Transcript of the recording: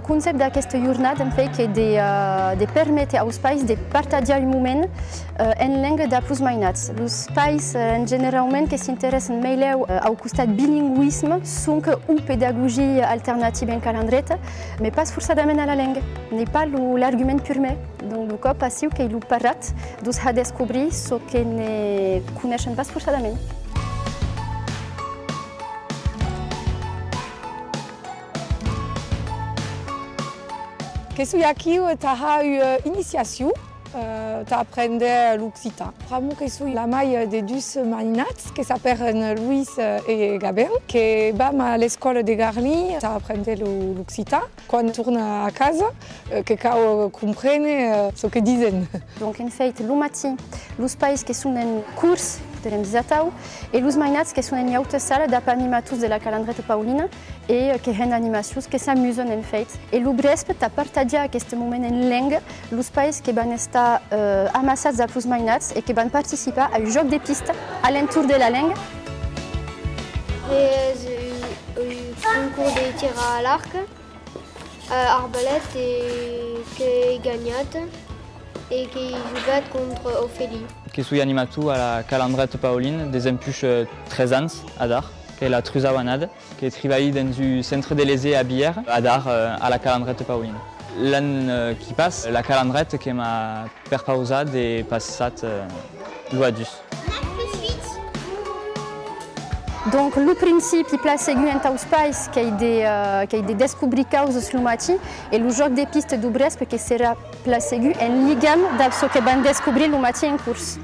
o concept d'aquesta jornada em fait que de permete aos pais de partilhar um moment em língua da plus mainats. Os pais, generalmente, que se interessam mais ao costat bilinguisme, são uma pedagogia alternativa em calandreta, mas pas forçadament a la língua, n'est pas l'argument purement. Donc, o cop passiu que il parat dos a descobrir ce que ne coneixen pas forçadament. Kesu jakiu eta iniciațiu ta aprender l'occitan. Pramu kesu la mai de dus mainats que s'appellen Louis et Gabriel, que bam à l'école de Garli ta aprender l'occitan. Quan torna a casa, que cau comprene ce que dizen. Donc, en fait, lo matí, los pais que són en curs, podem desatau, e los mainats que són en alta sala d'apanimatus de la calandreta paulina e que hen animacions que s'amusen en fait. E lo brespre ta partagia aquest moment en lenga los pais que van estar amassats a los mainats e que van participar a un joc de pista a l'entour de la lenga. J'ai eu un cours de tir à l'arc, arbalète et que he gagnat et que he jugat contre Ophélie. Que suis animatu à la calandreta pauline des empuches 13 ans à Dar, que est la Trusawanade, qui est travaillée dans le centre de l'Aisé à Bière, à Dar, à la calandreta pauline. L'an qui passe, la calandreta qui m'a perpausat et passat l'oadus. Donc, le principe placegu en taus pais que é de descobrir causas lo matí e o joc de pista do Brespre que será placegu en ligam d'abso que van descobrir lo matí en curs.